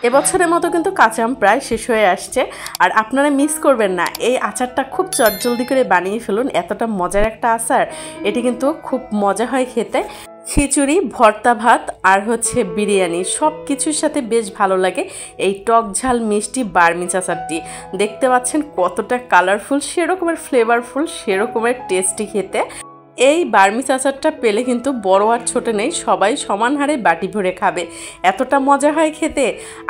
এবছরের মতো কিন্তু কাঁচা আম প্রায় শেষ হয়ে আসছে। আর আপনারা মিস করবেন না, এই আচারটা খুব চটজলদি করে বানিয়ে ফেলুন। এতটা মজার একটা আচার, এটি কিন্তু খুব মজা হয় খেতে। খিচুড়ি, ভর্তা ভাত আর হচ্ছে বিরিয়ানি সব কিছুর সাথে বেশ ভালো লাগে এই টক ঝাল মিষ্টি বার্মিজ আচারটি। দেখতে পাচ্ছেন কতটা কালারফুল, সেরকমের ফ্লেভারফুল, সেরকমের টেস্টি খেতে। এই বার্মিজ আচারটা পেলে কিন্তু বড় আর ছোট নেই, সবাই সমান হারে বাটি ভরে খাবে, এতটা মজা হয় খেতে।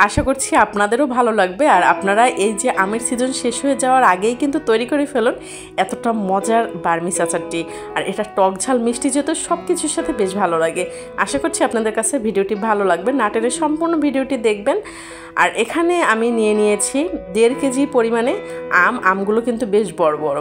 আশা করছি আপনাদেরও ভালো লাগবে। আর আপনারা এই যে আমের সিজন শেষ হয়ে যাওয়ার আগেই কিন্তু তৈরি করে ফেলুন এতটা মজার বার্মিজ আচারটি। আর এটা টক ঝাল মিষ্টি যেহেতু সব কিছুর সাথে বেশ ভালো লাগে। আশা করছি আপনাদের কাছে ভিডিওটি ভালো লাগবে, না টেনে সম্পূর্ণ ভিডিওটি দেখবেন। আর এখানে আমি নিয়ে নিয়েছি 1.5 কেজি পরিমাণে আমগুলো কিন্তু বেশ বড় বড়।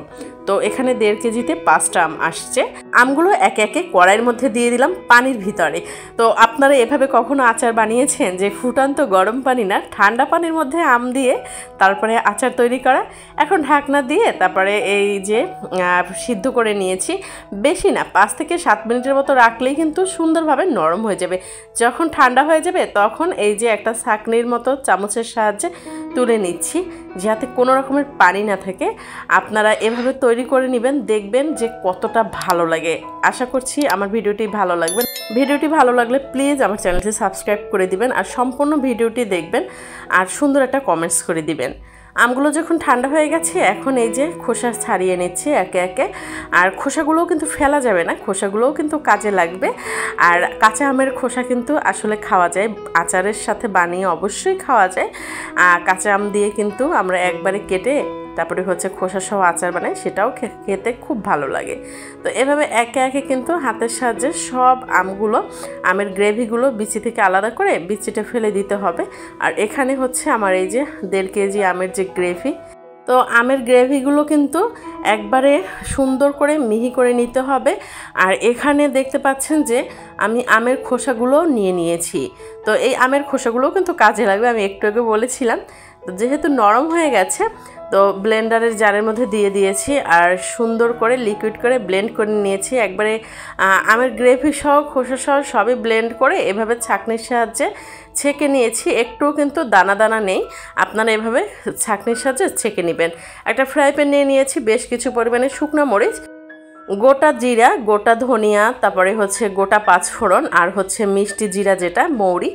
তো এখানে 1.5 কেজিতে 5টা আম আসছে। আমগুলো একে একে কড়াইয়ের মধ্যে দিয়ে দিলাম পানির ভিতরে। তো আপনারা এভাবে কখনো আচার বানিয়েছেন যে ফুটান্ত গরম পানি না, ঠান্ডা পানির মধ্যে আম দিয়ে তারপরে আচার তৈরি করা? এখন ঢাকনা দিয়ে তারপরে এই যে সিদ্ধ করে নিয়েছি, বেশি না 5 থেকে 7 মিনিটের মতো রাখলেই কিন্তু সুন্দরভাবে নরম হয়ে যাবে। যখন ঠান্ডা হয়ে যাবে তখন এই যে একটা ছাঁকনির মতো চামচের সাহায্যে তুলে নিচ্ছি যাতে কোনো রকমের পানি না থাকে। আপনারা এভাবে তৈরি করে নেবেন, দেখবেন যে কতটা ভালো লাগে। আশা করছি আমার ভিডিওটি ভালো লাগবে। ভিডিওটি ভালো লাগলে প্লিজ আমার চ্যানেলটি সাবস্ক্রাইব করে দিবেন আর সম্পূর্ণ ভিডিওটি দেখবেন আর সুন্দর একটা কমেন্টস করে দিবেন। আমগুলো যখন ঠান্ডা হয়ে গেছে এখন এই যে খোসা ছাড়িয়ে নিচ্ছি একে একে। আর খোসাগুলোও কিন্তু ফেলা যাবে না, খোসাগুলোও কিন্তু কাজে লাগবে। আর কাঁচা আমের খোসা কিন্তু আসলে খাওয়া যায়, আচারের সাথে বানিয়ে অবশ্যই খাওয়া যায়। কাঁচা আম দিয়ে কিন্তু আমরা একবারে কেটে তারপরে হচ্ছে খোসা সহ আচার বানাই, সেটাও খেতে খুব ভালো লাগে। তো এভাবে একে একে কিন্তু হাতের সাহায্যে সব আমগুলো, আমের গ্রেভিগুলো বিচি থেকে আলাদা করে বিচিটা ফেলে দিতে হবে। আর এখানে হচ্ছে আমার এই যে 1.5 কেজি আমের যে গ্রেভি, তো আমের গ্রেভিগুলো কিন্তু একবারে সুন্দর করে মিহি করে নিতে হবে। আর এখানে দেখতে পাচ্ছেন যে আমি আমের খোসাগুলো নিয়ে নিয়েছি। তো এই আমের খোসাগুলোও কিন্তু কাজে লাগবে, আমি একটু আগে বলেছিলাম। তো যেহেতু নরম হয়ে গেছে তো ব্লেন্ডারের জারের মধ্যে দিয়ে দিয়েছি আর সুন্দর করে লিকুইড করে ব্লেন্ড করে নিয়েছি। একবারে আমের গ্রেভি সহ খোসা সহ সবই ব্লেন্ড করে এভাবে ছাঁকনির সাহায্যে ছেঁকে নিয়েছি। একটুও কিন্তু দানা দানা নেই, আপনারা এভাবে ছাঁকনির সাহায্যে ছেঁকে নেবেন। একটা ফ্রাই প্যান নিয়ে নিয়েছি, বেশ কিছু পরিমাণে শুকনো মরিচ, গোটা জিরা, গোটা ধনিয়া, তারপরে হচ্ছে গোটা 5 ফোড়ন আর হচ্ছে মিষ্টি জিরা যেটা মৌরি।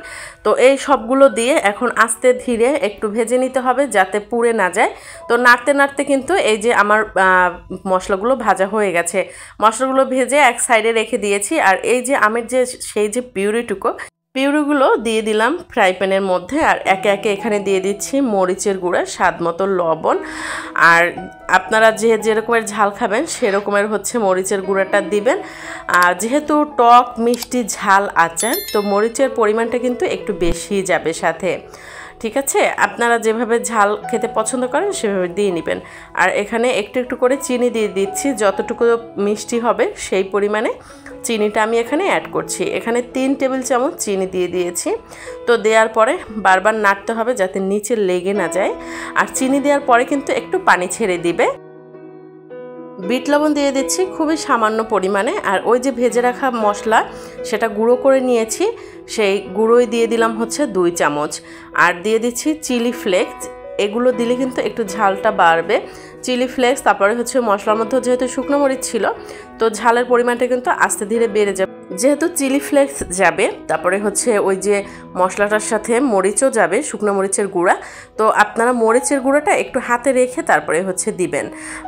তো এই সবগুলো দিয়ে এখন আস্তে ধীরে একটু ভেজে নিতে হবে যাতে পুড়ে না যায়। তো নাড়তে নাড়তে কিন্তু এই যে আমার মশলাগুলো ভাজা হয়ে গেছে, মশলাগুলো ভেজে এক সাইডে রেখে দিয়েছি। আর এই যে আমের যে সেই যে পিউরিগুলো দিয়ে দিলাম ফ্রাই প্যানের মধ্যে। আর একে একে এখানে দিয়ে দিচ্ছি মরিচের গুঁড়া, স্বাদ মতো লবণ। আর আপনারা যেরকমের ঝাল খাবেন সেরকমের হচ্ছে মরিচের গুঁড়াটা দিবেন। আর যেহেতু টক মিষ্টি ঝাল আচার, তো মরিচের পরিমাণটা কিন্তু একটু বেশি যাবে সাথে, ঠিক আছে? আপনারা যেভাবে ঝাল খেতে পছন্দ করেন সেভাবে দিয়ে নেবেন। আর এখানে একটু একটু করে চিনি দিয়ে দিচ্ছি, যতটুকু মিষ্টি হবে সেই পরিমাণে চিনিটা আমি এখানে অ্যাড করছি। এখানে 3 টেবিল চামচ চিনি দিয়ে দিয়েছি। তো দেওয়ার পরে বারবার নাড়তে হবে যাতে নিচে লেগে না যায়। আর চিনি দেওয়ার পরে কিন্তু একটু পানি ছেড়ে দিবে। বিট লবণ দিয়ে দিচ্ছি খুবই সামান্য পরিমাণে। আর ওই যে ভেজে রাখা মশলা সেটা গুঁড়ো করে নিয়েছি, সেই গুঁড়োই দিয়ে দিলাম হচ্ছে 2 চামচ। আর দিয়ে দিচ্ছি চিলি ফ্লেক্স, এগুলো দিলে কিন্তু একটু ঝালটা বাড়বে। চিলি ফ্লেক্স, তারপরে হচ্ছে মশলার মধ্যে যেহেতু শুকনো মরিচ ছিল তো ঝালের পরিমাণটা কিন্তু আস্তে ধীরে বেড়ে যাবে। যেহেতু চিলি ফ্লেক্স যাবে, তারপরে হচ্ছে ওই যে মশলাটার সাথে মরিচও যাবে, শুকনো মরিচের গুঁড়া। তো আপনারা মরিচের গুঁড়াটা একটু হাতে রেখে তারপরে হচ্ছে দিবেন।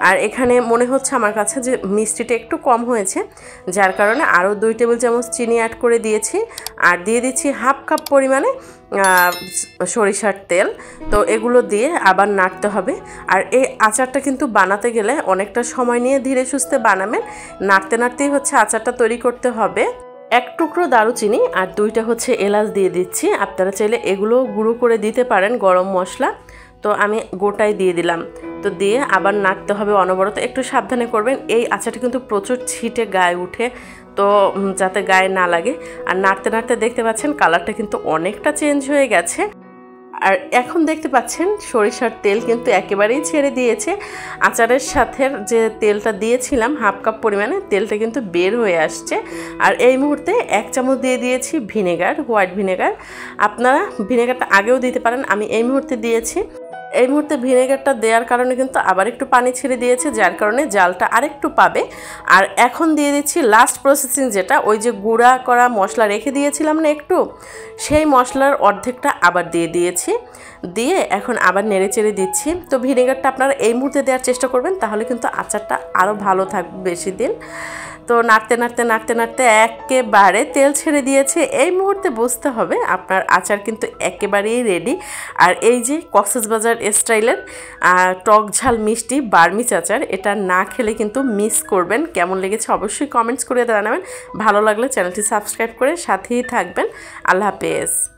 আর এখানে মনে হচ্ছে আমার কাছে যে মিষ্টিটা একটু কম হয়েছে, যার কারণে আরও 2 টেবিল চামচ চিনি অ্যাড করে দিয়েছি। আর দিয়ে দিচ্ছি 1/2 কাপ পরিমাণে সরিষার তেল। তো এগুলো দিয়ে আবার নাড়তে হবে। আর এই আচারটা কিন্তু বানাতে গেলে অনেকটা সময় নিয়ে ধীরে সুস্থে বানাবেন, নাড়তে নাড়তেই হচ্ছে আচারটা তৈরি করতে হবে। 1 টুকরো দারুচিনি আর 2টা হচ্ছে এলাচ দিয়ে দিচ্ছি। আপনারা চাইলে এগুলো গুঁড়ো করে দিতে পারেন, গরম মশলা। তো আমি গোটাই দিয়ে দিলাম। তো দিয়ে আবার নাড়তে হবে অনবরত, একটু সাবধানে করবেন। এই আচারটা কিন্তু প্রচুর ছিটে গায়ে উঠে, তো যাতে গায়ে না লাগে। আর নাড়তে নাড়তে দেখতে পাচ্ছেন কালারটা কিন্তু অনেকটা চেঞ্জ হয়ে গেছে। আর এখন দেখতে পাচ্ছেন সরিষার তেল কিন্তু একেবারেই ছেড়ে দিয়েছে। আচারের সাথে যে তেলটা দিয়েছিলাম হাফ কাপ পরিমাণে তেলটা কিন্তু বের হয়ে আসছে। আর এই মুহূর্তে 1 চামচ দিয়ে দিয়েছি ভিনেগার, হোয়াইট ভিনেগার। আপনারা ভিনেগারটা আগেও দিতে পারেন, আমি এই মুহূর্তে দিয়েছি। এই মুহূর্তে ভিনেগারটা দেওয়ার কারণে কিন্তু আবার একটু পানি ছেড়ে দিয়েছে, যার কারণে জালটা আরেকটু পাবে। আর এখন দিয়ে দিচ্ছি লাস্ট প্রসেসিং, যেটা ওই যে গুঁড়া করা মশলা রেখে দিয়েছিলাম না একটু, সেই মশলার অর্ধেকটা আবার দিয়ে দিয়েছি। দিয়ে এখন আবার নেড়ে চেড়ে দিচ্ছি। তো ভিনেগারটা আপনারা এই মুহূর্তে দেওয়ার চেষ্টা করবেন, তাহলে কিন্তু আচারটা আরও ভালো থাকবে বেশি দিন। তো নাড়তে নাড়তে নাড়তে নাড়তে একেবারে তেল ছেড়ে দিয়েছে। এই মুহূর্তে বুঝতে হবে আপনার আচার কিন্তু একেবারেই রেডি। আর এই যে কক্সবাজার স্টাইলের টক ঝাল মিষ্টি বার্মিজ আচার, এটা না খেলে কিন্তু মিস করবেন। কেমন লেগেছে অবশ্যই কমেন্টস করে জানাবেন। ভালো লাগলে চ্যানেলটি সাবস্ক্রাইব করে সাথেই থাকবেন। আল্লাহ হাফেজ।